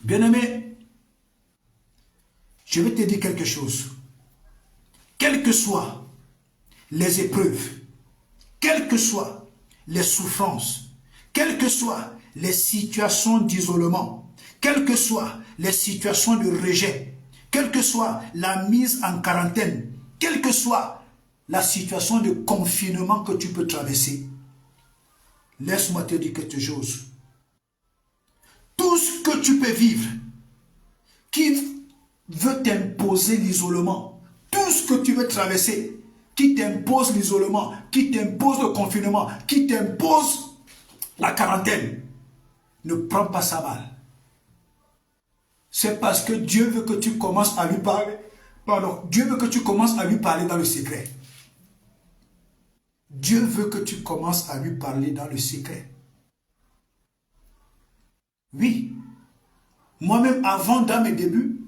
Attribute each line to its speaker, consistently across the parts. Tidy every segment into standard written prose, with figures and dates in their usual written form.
Speaker 1: Bien-aimé, je vais te dire quelque chose. Quelles que soient les épreuves, quelles que soient les souffrances, quelles que soient les situations d'isolement, quelles que soient les situations de rejet, quelle que soit la mise en quarantaine, quelle que soit la situation de confinement que tu peux traverser, laisse-moi te dire quelque chose. Tout ce que tu peux vivre qui veut t'imposer l'isolement, tout ce que tu veux traverser qui t'impose l'isolement, qui t'impose le confinement, qui t'impose la quarantaine, ne prends pas ça mal. C'est parce que Dieu veut que tu commences à lui parler. Pardon, Dieu veut que tu commences à lui parler dans le secret. Dieu veut que tu commences à lui parler dans le secret. Oui, moi-même avant, dans mes débuts,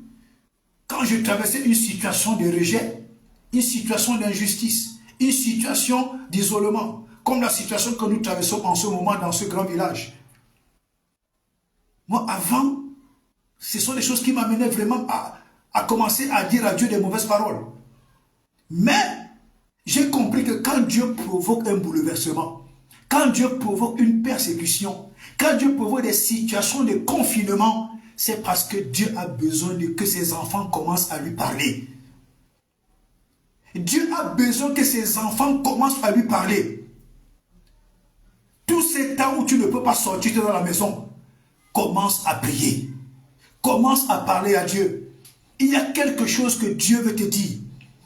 Speaker 1: quand je traversais une situation de rejet, une situation d'injustice, une situation d'isolement, comme la situation que nous traversons en ce moment dans ce grand village. Moi, avant, ce sont des choses qui m'amenaient vraiment à commencer à dire à Dieu des mauvaises paroles. Mais, j'ai compris que quand Dieu provoque un bouleversement, quand Dieu provoque une persécution, quand Dieu provoque des situations de confinement, c'est parce que Dieu a besoin que ses enfants commencent à lui parler. Dieu a besoin que ses enfants commencent à lui parler. Tous ces temps où tu ne peux pas sortir de la maison, commence à prier. Commence à parler à Dieu. Il y a quelque chose que Dieu veut te dire.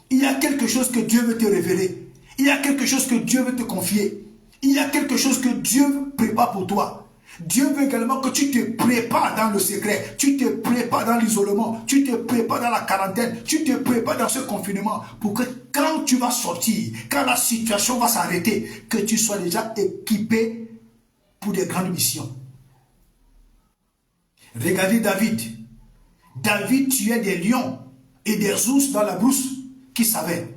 Speaker 1: Il y a quelque chose que Dieu veut te révéler. Il y a quelque chose que Dieu veut te confier. Il y a quelque chose que Dieu prépare pour toi. Dieu veut également que tu te prépares dans le secret, tu te prépares dans l'isolement, tu te prépares dans la quarantaine, tu te prépares dans ce confinement pour que quand tu vas sortir, quand la situation va s'arrêter, que tu sois déjà équipé pour des grandes missions. Regardez David. David tuait des lions et des ours dans la brousse qui savaient.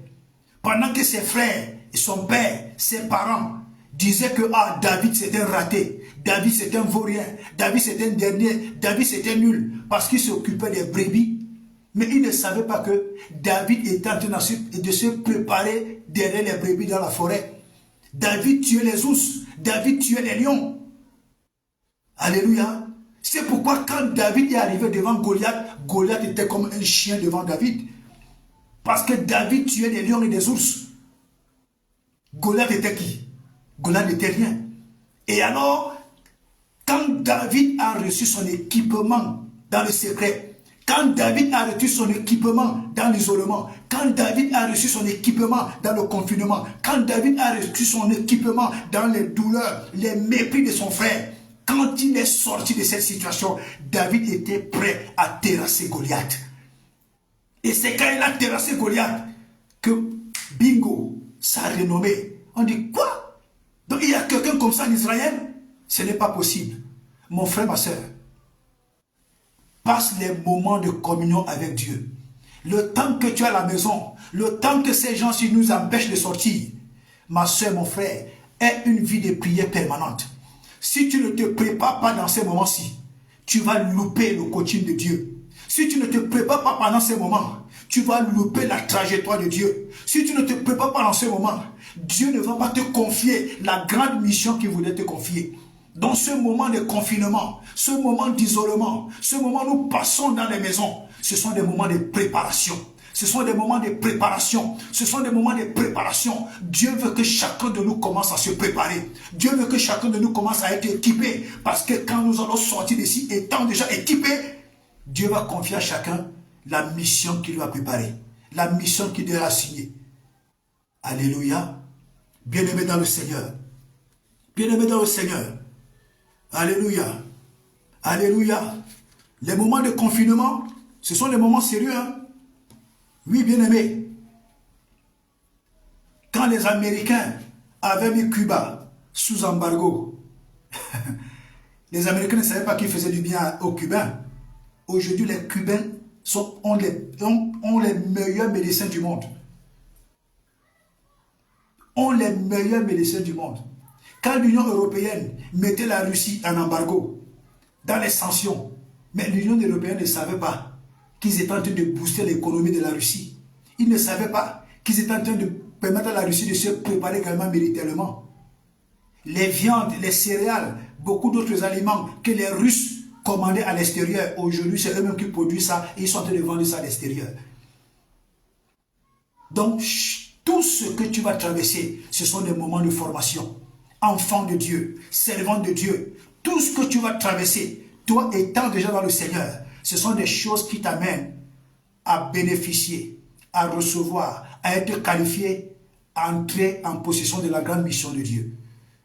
Speaker 1: Pendant que ses frères, son père, ses parents disaient que David c'était un raté, David c'était un vaurien, David c'était un dernier, David c'était nul, parce qu'il s'occupait des brebis. Mais il ne savait pas que David était en train de se préparer derrière les brebis dans la forêt. David tuait les ours, David tuait les lions. Alléluia. C'est pourquoi quand David est arrivé devant Goliath, Goliath était comme un chien devant David. Parce que David tuait des lions et des ours. Goliath était qui? Goliath n'était rien. Et alors, quand David a reçu son équipement dans le secret, quand David a reçu son équipement dans l'isolement, quand David a reçu son équipement dans le confinement, quand David a reçu son équipement dans les douleurs, les mépris de son frère, quand il est sorti de cette situation, David était prêt à terrasser Goliath. Et c'est quand il a terrassé Goliath que, bingo, sa renommée. On dit quoi? Donc il y a quelqu'un comme ça en Israël? Ce n'est pas possible. Mon frère, ma soeur, passe les moments de communion avec Dieu. Le temps que tu es à la maison, le temps que ces gens-ci nous empêchent de sortir, ma soeur, mon frère, est une vie de prière permanente. Si tu ne te prépares pas dans ces moments-ci, tu vas louper le coaching de Dieu. Si tu ne te prépares pas pendant ces moments, tu vas louper la trajectoire de Dieu. Si tu ne te prépares pas dans ces moments, Dieu ne va pas te confier la grande mission qu'il voulait te confier. Dans ce moment de confinement, ce moment d'isolement, ce moment où nous passons dans les maisons, ce sont des moments de préparation. Ce sont des moments de préparation. Ce sont des moments de préparation. Dieu veut que chacun de nous commence à se préparer. Dieu veut que chacun de nous commence à être équipé. Parce que quand nous allons sortir d'ici, étant déjà équipés, Dieu va confier à chacun la mission qu'il va préparer. La mission qu'il doit assigner. Alléluia. Bien-aimé dans le Seigneur. Bien-aimé dans le Seigneur. Alléluia. Alléluia. Les moments de confinement, ce sont des moments sérieux. Hein? Oui, bien-aimé. Quand les Américains avaient mis Cuba sous embargo, les Américains ne savaient pas qu'ils faisaient du bien aux Cubains. Aujourd'hui, les Cubains ont les meilleurs médecins du monde. Ont les meilleurs médecins du monde. Quand l'Union européenne mettait la Russie en embargo, dans les sanctions, Mais l'Union européenne ne savait pas qu'ils étaient en train de booster l'économie de la Russie. Ils ne savaient pas qu'ils étaient en train de permettre à la Russie de se préparer également militairement. Les viandes, les céréales, beaucoup d'autres aliments que les Russes commandaient à l'extérieur. Aujourd'hui, c'est eux-mêmes qui produisent ça et ils sont en train de vendre ça à l'extérieur. Donc, tout ce que tu vas traverser, ce sont des moments de formation. Enfant de Dieu, servant de Dieu, tout ce que tu vas traverser, toi étant déjà dans le Seigneur, ce sont des choses qui t'amènent à bénéficier, à recevoir, à être qualifié, à entrer en possession de la grande mission de Dieu.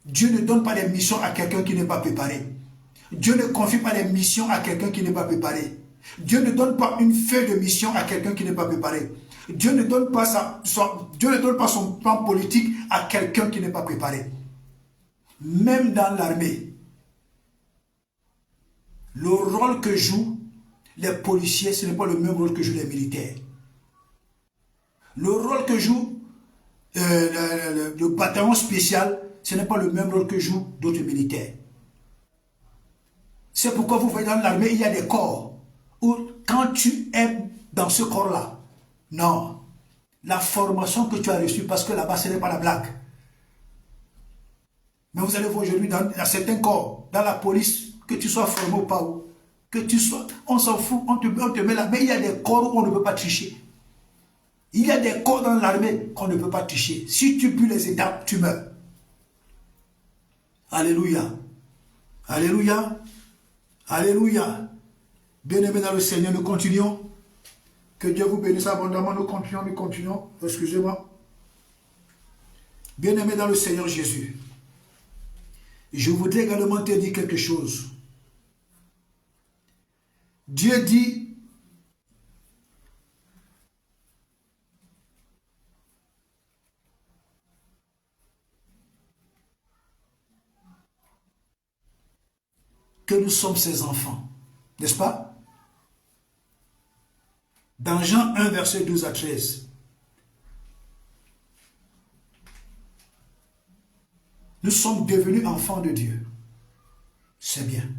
Speaker 1: Dieu ne donne pas des missions à quelqu'un qui n'est pas préparé. Dieu ne confie pas des missions à quelqu'un qui n'est pas préparé. Dieu ne donne pas une feuille de mission à quelqu'un qui n'est pas préparé. Dieu ne donne pas son plan politique à quelqu'un qui n'est pas préparé. Même dans l'armée, le rôle que jouent les policiers, ce n'est pas le même rôle que jouent les militaires. Le rôle que joue le bataillon spécial, ce n'est pas le même rôle que jouent d'autres militaires. C'est pourquoi vous voyez dans l'armée, il y a des corps où quand tu es dans ce corps-là, non, la formation que tu as reçue, parce que là-bas, ce n'est pas la blague. Mais vous allez voir aujourd'hui dans certains corps, dans la police, que tu sois formé ou pas, que tu sois, on s'en fout, on te met là, mais il y a des corps où on ne peut pas tricher. Il y a des corps dans l'armée qu'on ne peut pas tricher. Si tu pues les étapes, tu meurs. Alléluia. Alléluia. Alléluia. Bien-aimés dans le Seigneur, nous continuons. Que Dieu vous bénisse abondamment. Nous continuons. Excusez-moi. Bien-aimés dans le Seigneur Jésus. Je voudrais également te dire quelque chose. Dieu dit, que nous sommes ses enfants, n'est-ce pas? Dans Jean 1, verset 12 à 13. Nous sommes devenus enfants de Dieu. C'est bien.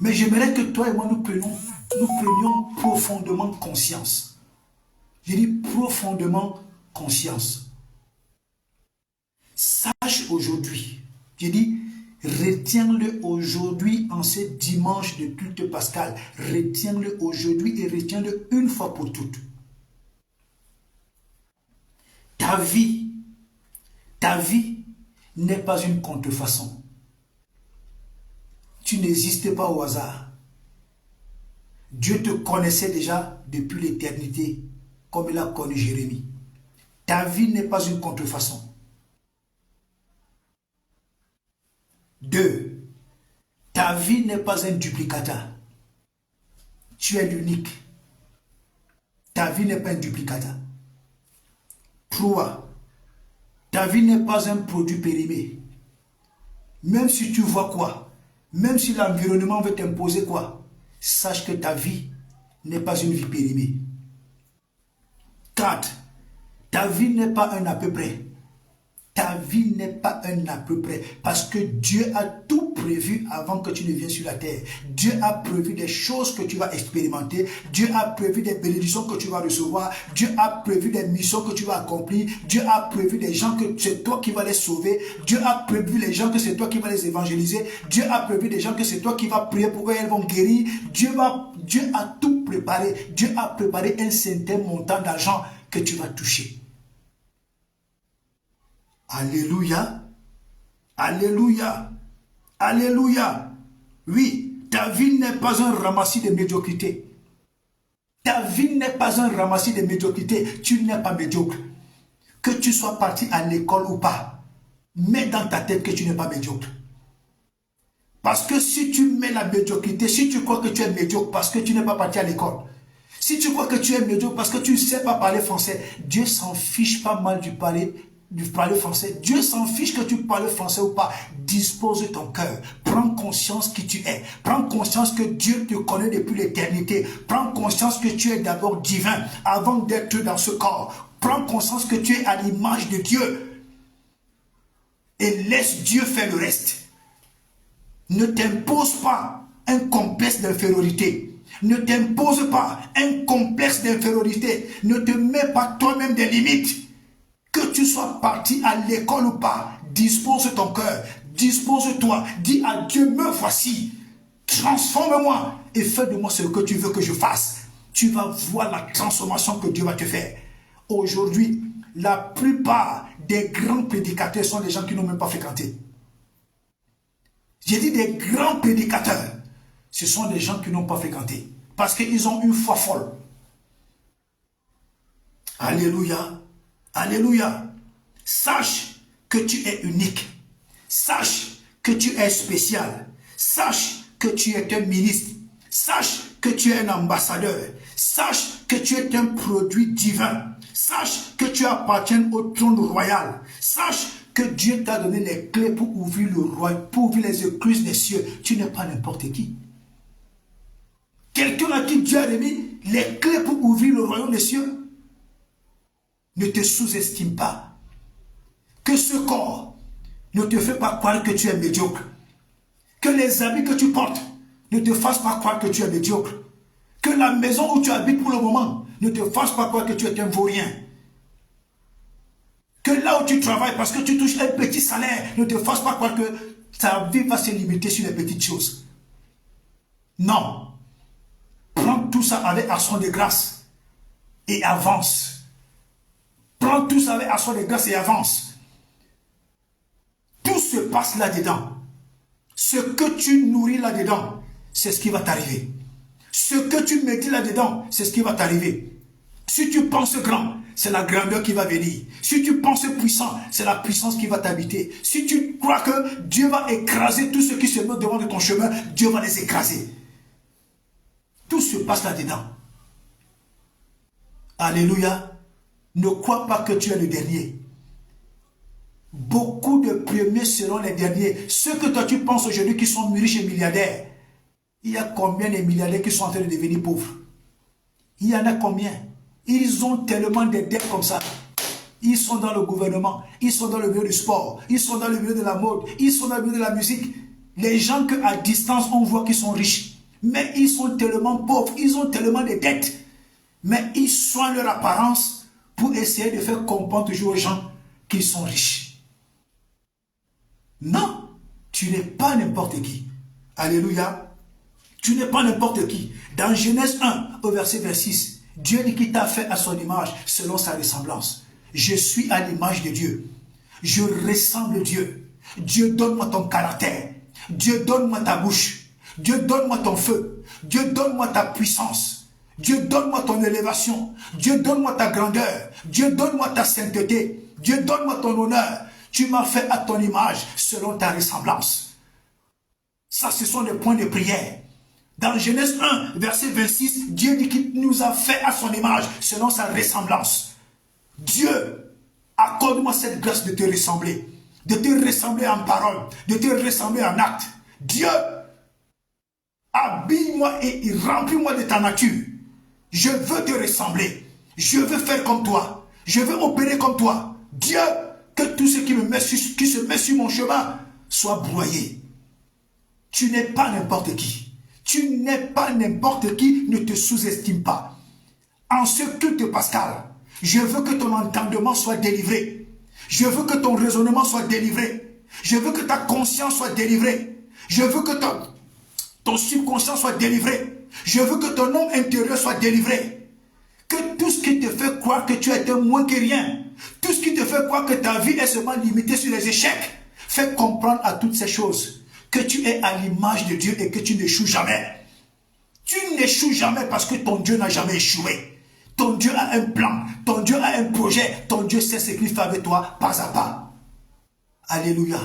Speaker 1: Mais j'aimerais que toi et moi nous prenions profondément conscience. Je dis profondément conscience. Sache aujourd'hui, je dis, retiens-le aujourd'hui en ce dimanche de culte pascal. Retiens-le aujourd'hui et retiens-le une fois pour toutes. Ta vie n'est pas une contrefaçon. Tu n'existais pas au hasard. Dieu te connaissait déjà depuis l'éternité, comme il a connu Jérémie. Ta vie n'est pas une contrefaçon. 2. Ta vie n'est pas un duplicata. Tu es l'unique. Ta vie n'est pas un duplicata. 3. Ta vie n'est pas un produit périmé. Même si tu vois quoi, même si l'environnement veut t'imposer quoi, sache que ta vie n'est pas une vie périmée. 4. Ta vie n'est pas un à peu près. Ta vie n'est pas un à peu près. Parce que Dieu a tout prévu avant que tu ne viennes sur la terre. Dieu a prévu des choses que tu vas expérimenter. Dieu a prévu des bénédictions que tu vas recevoir. Dieu a prévu des missions que tu vas accomplir. Dieu a prévu des gens que c'est toi qui vas les sauver. Dieu a prévu les gens que c'est toi qui vas les évangéliser. Dieu a prévu des gens que c'est toi qui vas prier pour eux, elles vont guérir. Dieu a tout préparé. Dieu a préparé un certain montant d'argent que tu vas toucher. Alléluia. Alléluia. Alléluia. Oui, ta vie n'est pas un ramassis de médiocrité. Ta vie n'est pas un ramassis de médiocrité. Tu n'es pas médiocre. Que tu sois parti à l'école ou pas, mets dans ta tête que tu n'es pas médiocre. Parce que si tu mets la médiocrité, si tu crois que tu es médiocre parce que tu n'es pas parti à l'école, si tu crois que tu es médiocre parce que tu ne sais pas parler français, Dieu s'en fiche pas mal du parler français. Dieu s'en fiche que tu parles français ou pas. Dispose ton cœur. Prends conscience qui tu es. Prends conscience que Dieu te connaît depuis l'éternité. Prends conscience que tu es d'abord divin avant d'être dans ce corps. Prends conscience que tu es à l'image de Dieu. Et laisse Dieu faire le reste. Ne t'impose pas un complexe d'infériorité. Ne t'impose pas un complexe d'infériorité. Ne te mets pas toi-même des limites. Que tu sois parti à l'école ou pas, dispose ton cœur, dispose-toi, dis à Dieu, me voici, transforme-moi et fais de moi ce que tu veux que je fasse. Tu vas voir la transformation que Dieu va te faire. Aujourd'hui, la plupart des grands prédicateurs sont des gens qui n'ont même pas fréquenté. J'ai dit des grands prédicateurs, ce sont des gens qui n'ont pas fréquenté. Parce qu'ils ont une foi folle. Alléluia. Alléluia. Sache que tu es unique. Sache que tu es spécial. Sache que tu es un ministre. Sache que tu es un ambassadeur. Sache que tu es un produit divin. Sache que tu appartiens au trône royal. Sache que Dieu t'a donné les clés pour ouvrir le royaume, pour ouvrir les écluses des cieux. Tu n'es pas n'importe qui. Quelqu'un à qui Dieu a remis les clés pour ouvrir le royaume des cieux. Ne te sous-estime pas. Que ce corps ne te fait pas croire que tu es médiocre. Que les habits que tu portes ne te fassent pas croire que tu es médiocre. Que la maison où tu habites pour le moment ne te fasse pas croire que tu es un vaurien. Que là où tu travailles, parce que tu touches un petit salaire, ne te fasse pas croire que ta vie va se limiter sur les petites choses. Non. Prends tout ça avec action de grâce et avance. Prends tout ça avec action de grâce et avance. Tout se passe là-dedans. Ce que tu nourris là-dedans, c'est ce qui va t'arriver. Ce que tu médites là-dedans, c'est ce qui va t'arriver. Si tu penses grand, c'est la grandeur qui va venir. Si tu penses puissant, c'est la puissance qui va t'habiter. Si tu crois que Dieu va écraser tout ce qui se met devant de ton chemin, Dieu va les écraser. Tout se passe là-dedans. Alléluia. Ne crois pas que tu es le dernier. Beaucoup de premiers seront les derniers. Ceux que toi tu penses aujourd'hui qui sont riches et milliardaires, il y a combien de milliardaires qui sont en train de devenir pauvres? Il y en a combien? Ils ont tellement de dettes comme ça. Ils sont dans le gouvernement, ils sont dans le milieu du sport, ils sont dans le milieu de la mode, ils sont dans le milieu de la musique. Les gens qu'à distance on voit qu'ils sont riches, mais ils sont tellement pauvres, ils ont tellement de dettes. Mais ils soignent leur apparence pour essayer de faire comprendre toujours aux gens qu'ils sont riches. Non, tu n'es pas n'importe qui. Alléluia. Tu n'es pas n'importe qui. Dans Genèse 1, au verset 26, Dieu dit qu'il t'a fait à son image, selon sa ressemblance. Je suis à l'image de Dieu. Je ressemble à Dieu. Dieu, donne-moi ton caractère. Dieu, donne-moi ta bouche. Dieu, donne-moi ton feu. Dieu, donne-moi ta puissance. Dieu, donne-moi ton élévation. Dieu, donne-moi ta grandeur. Dieu, donne-moi ta sainteté. Dieu, donne-moi ton honneur. Tu m'as fait à ton image, selon ta ressemblance. Ça, ce sont les points de prière. Dans Genèse 1, verset 26, Dieu dit qu'il nous a fait à son image, selon sa ressemblance. Dieu, accorde-moi cette grâce de te ressembler en parole, de te ressembler en acte. Dieu, habille-moi et remplis-moi de ta nature. Je veux te ressembler. Je veux faire comme toi. Je veux opérer comme toi. Dieu, que tout ce qui se met sur mon chemin soit broyé. Tu n'es pas n'importe qui. Tu n'es pas n'importe qui, ne te sous-estime pas. En ce culte pascal, je veux que ton entendement soit délivré. Je veux que ton raisonnement soit délivré. Je veux que ta conscience soit délivrée. Je veux que ton subconscient soit délivré. Je veux que ton homme intérieur soit délivré. Que tout ce qui te fait croire que tu es un moins que rien, tout ce qui te fait croire que ta vie est seulement limitée sur les échecs, fait comprendre à toutes ces choses que tu es à l'image de Dieu et que tu n'échoues jamais. Tu n'échoues jamais parce que ton Dieu n'a jamais échoué. Ton Dieu a un plan, ton Dieu a un projet, ton Dieu sait ce qu'il fait avec toi pas à pas. Alléluia.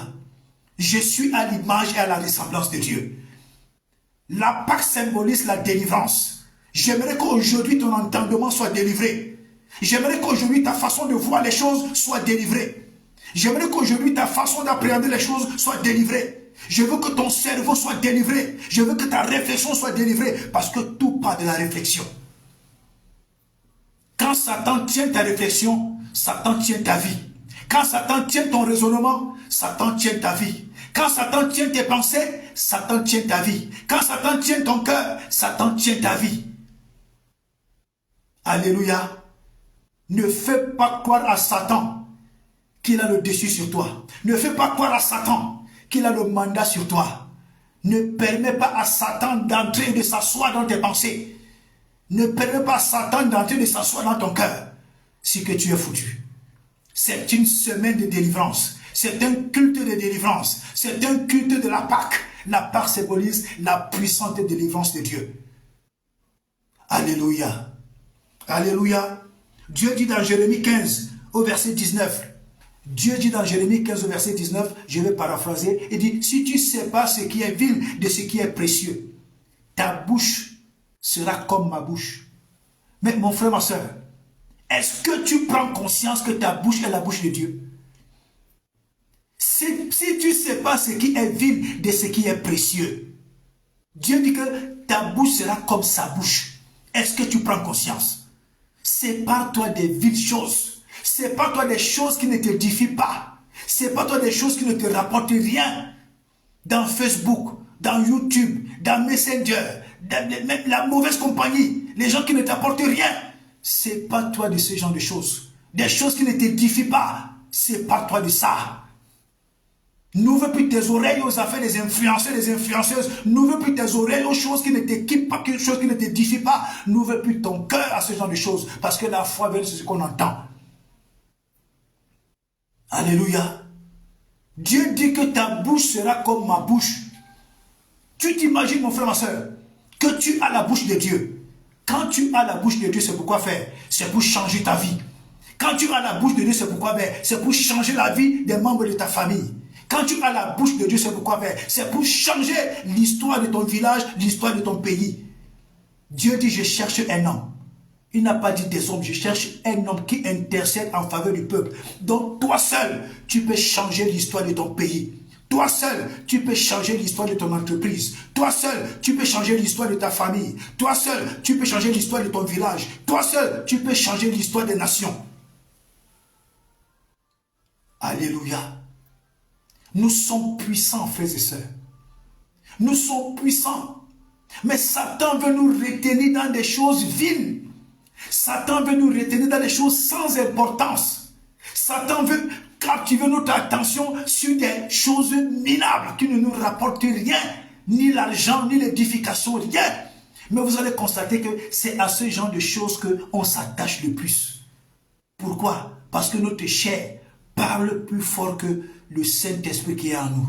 Speaker 1: Je suis à l'image et à la ressemblance de Dieu. La Pâque symbolise la délivrance. J'aimerais qu'aujourd'hui ton entendement soit délivré. J'aimerais qu'aujourd'hui ta façon de voir les choses soit délivrée. J'aimerais qu'aujourd'hui ta façon d'appréhender les choses soit délivrée. Je veux que ton cerveau soit délivré. Je veux que ta réflexion soit délivrée. Parce que tout part de la réflexion. Quand Satan tient ta réflexion, Satan tient ta vie. Quand Satan tient ton raisonnement, Satan tient ta vie. Quand Satan tient tes pensées, Satan tient ta vie. Quand Satan tient ton cœur, Satan tient ta vie. Alléluia. Ne fais pas croire à Satan qu'il a le dessus sur toi. Ne fais pas croire à Satan qu'il a le mandat sur toi. Ne permets pas à Satan d'entrer et de s'asseoir dans tes pensées. Ne permets pas à Satan d'entrer et de s'asseoir dans ton cœur. Si que tu es foutu. C'est une semaine de délivrance. C'est un culte de délivrance. C'est un culte de la Pâque. La Pâque symbolise la puissante délivrance de Dieu. Alléluia. Alléluia. Dieu dit dans Jérémie 15 au verset 19. Dieu dit dans Jérémie 15 au verset 19, je vais paraphraser, il dit, si tu ne sais pas ce qui est vil de ce qui est précieux, ta bouche sera comme ma bouche. Mais mon frère, ma soeur, est-ce que tu prends conscience que ta bouche est la bouche de Dieu? Si tu ne sais pas ce qui est vil de ce qui est précieux, Dieu dit que ta bouche sera comme sa bouche. Est-ce que tu prends conscience? Sépare-toi des viles choses. Sépare-toi des choses qui ne t'édifient pas. Sépare-toi des choses qui ne te rapportent rien. Dans Facebook, dans YouTube, dans Messenger, dans même la mauvaise compagnie, les gens qui ne t'apportent rien. Sépare-toi de ce genre de choses. Des choses qui ne t'édifient pas. Sépare-toi de ça. N'ouvre plus tes oreilles aux affaires des influenceurs, des influenceuses. N'ouvre plus tes oreilles aux choses qui ne t'équipent pas, aux choses qui ne t'édifient pas. N'ouvre plus ton cœur à ce genre de choses. Parce que la foi, c'est ce qu'on entend. Alléluia. Dieu dit que ta bouche sera comme ma bouche. Tu t'imagines, mon frère, ma soeur, que tu as la bouche de Dieu. Quand tu as la bouche de Dieu, c'est pourquoi faire? C'est pour changer ta vie. Quand tu as la bouche de Dieu, c'est pourquoi faire? C'est pour changer la vie des membres de ta famille. Quand tu as la bouche de Dieu, c'est pourquoi faire? C'est pour changer l'histoire de ton village, l'histoire de ton pays. Dieu dit, je cherche un homme. Il n'a pas dit des hommes, je cherche un homme qui intercède en faveur du peuple. Donc toi seul, tu peux changer l'histoire de ton pays. Toi seul, tu peux changer l'histoire de ton entreprise. Toi seul, tu peux changer l'histoire de ta famille. Toi seul, tu peux changer l'histoire de ton village. Toi seul, tu peux changer l'histoire des nations. Alléluia. Nous sommes puissants, frères et sœurs. Nous sommes puissants. Mais Satan veut nous retenir dans des choses viles. Satan veut nous retenir dans des choses sans importance. Satan veut captiver notre attention sur des choses minables qui ne nous rapportent rien. Ni l'argent, ni l'édification, rien. Mais vous allez constater que c'est à ce genre de choses qu'on s'attache le plus. Pourquoi? Parce que notre chair parle plus fort que le Saint-Esprit qui est en nous.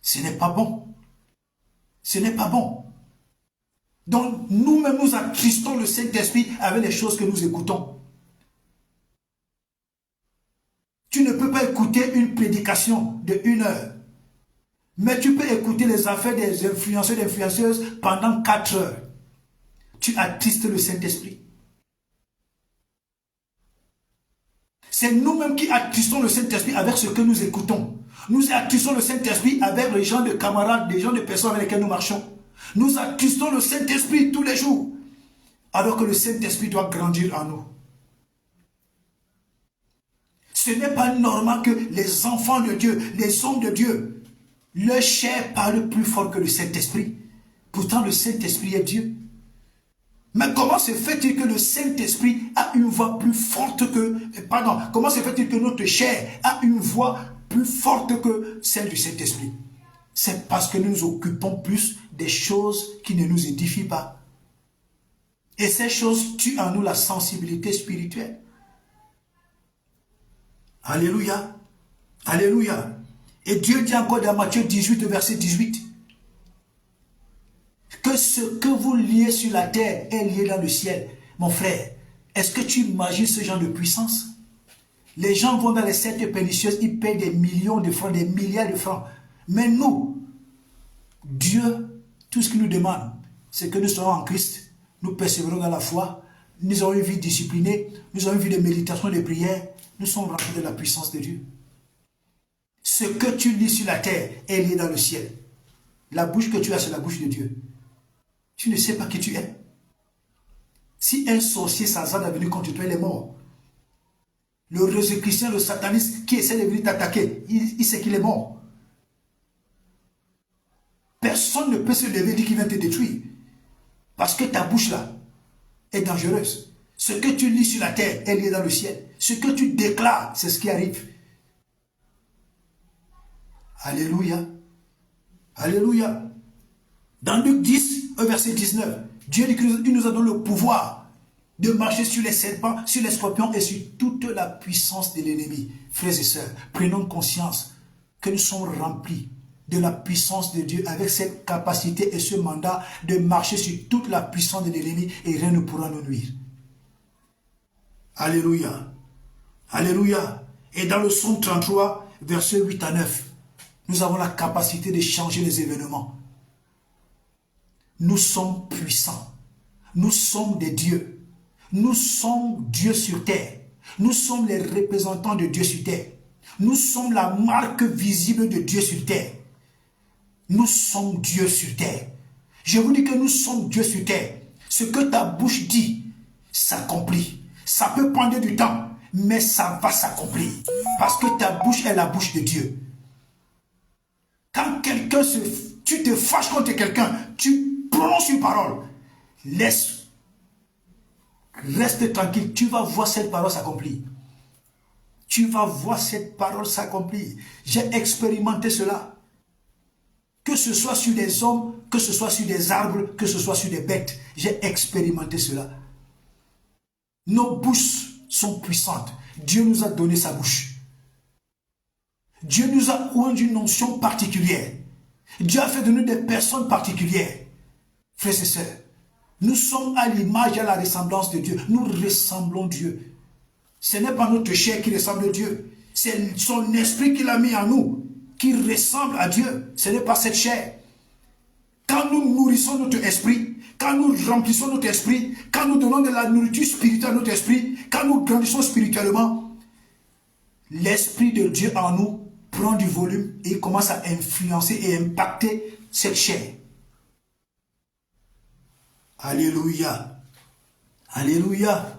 Speaker 1: Ce n'est pas bon. Ce n'est pas bon. Donc, nous-mêmes, nous attristons le Saint-Esprit avec les choses que nous écoutons. Tu ne peux pas écouter une prédication de 1 heure. Mais tu peux écouter les affaires des influenceurs et des influenceuses pendant 4 heures. Tu attristes le Saint-Esprit. C'est nous-mêmes qui attristons le Saint-Esprit avec ce que nous écoutons. Nous attristons le Saint-Esprit avec les gens de camarades, les gens de personnes avec lesquelles nous marchons. Nous attristons le Saint-Esprit tous les jours. Alors que le Saint-Esprit doit grandir en nous. Ce n'est pas normal que les enfants de Dieu, les hommes de Dieu, leur chair parle plus fort que le Saint-Esprit. Pourtant, le Saint-Esprit est Dieu. Mais comment se fait-il que le Saint-Esprit a une voix plus forte que... Pardon, comment se fait-il que notre chair a une voix plus forte que celle du Saint-Esprit? C'est parce que nous nous occupons plus des choses qui ne nous édifient pas. Et ces choses tuent en nous la sensibilité spirituelle. Alléluia. Alléluia. Et Dieu dit encore dans Matthieu 18, verset 18, que ce que vous liez sur la terre est lié dans le ciel. Mon frère, est-ce que tu imagines ce genre de puissance? Les gens vont dans les sectes pernicieuses, ils payent des millions de francs, des milliards de francs. Mais nous, Dieu, tout ce qu'il nous demande, c'est que nous soyons en Christ, nous persévérons dans la foi, nous avons une vie disciplinée, nous avons une vie de méditation, de prière, nous sommes remplis de la puissance de Dieu. Ce que tu lis sur la terre est lié dans le ciel. La bouche que tu as, c'est la bouche de Dieu. Tu ne sais pas qui tu es. Si un sorcier s'azarde à venir contre toi, il est mort. Le Jésus-Christien, le sataniste qui essaie de venir t'attaquer, il sait qu'il est mort. Personne ne peut se lever et dire qu'il vient te détruire. Parce que ta bouche là est dangereuse. Ce que tu lis sur la terre est lié dans le ciel. Ce que tu déclares, c'est ce qui arrive. Alléluia. Alléluia. Dans Luc 10, verset 19, Dieu dit qu'il nous a donné le pouvoir de marcher sur les serpents, sur les scorpions et sur toute la puissance de l'ennemi. Frères et sœurs, prenons conscience que nous sommes remplis de la puissance de Dieu avec cette capacité et ce mandat de marcher sur toute la puissance de l'ennemi et rien ne pourra nous nuire. Alléluia. Alléluia. Et dans le psaume 33, versets 8 à 9, nous avons la capacité de changer les événements. Nous sommes puissants. Nous sommes des dieux. Nous sommes Dieu sur terre. Nous sommes les représentants de Dieu sur terre. Nous sommes la marque visible de Dieu sur terre. Nous sommes Dieu sur terre. Je vous dis que nous sommes Dieu sur terre. Ce que ta bouche dit s'accomplit. Ça peut prendre du temps, mais ça va s'accomplir. Parce que ta bouche est la bouche de Dieu. Quand tu te fâches contre quelqu'un, tu prononces une parole. Reste tranquille, tu vas voir cette parole s'accomplir. Tu vas voir cette parole s'accomplir. J'ai expérimenté cela. Que ce soit sur des hommes, que ce soit sur des arbres, que ce soit sur des bêtes. J'ai expérimenté cela. Nos bouches sont puissantes. Dieu nous a donné sa bouche. Dieu nous a oint une onction particulière. Dieu a fait de nous des personnes particulières. Frères et sœurs, nous sommes à l'image et à la ressemblance de Dieu. Nous ressemblons Dieu. Ce n'est pas notre chair qui ressemble à Dieu. C'est son esprit qu'il a mis en nous, qui ressemble à Dieu. Ce n'est pas cette chair. Quand nous nourrissons notre esprit, quand nous remplissons notre esprit, quand nous donnons de la nourriture spirituelle à notre esprit, quand nous grandissons spirituellement, l'esprit de Dieu en nous prend du volume et il commence à influencer et impacter cette chair. Alléluia. Alléluia.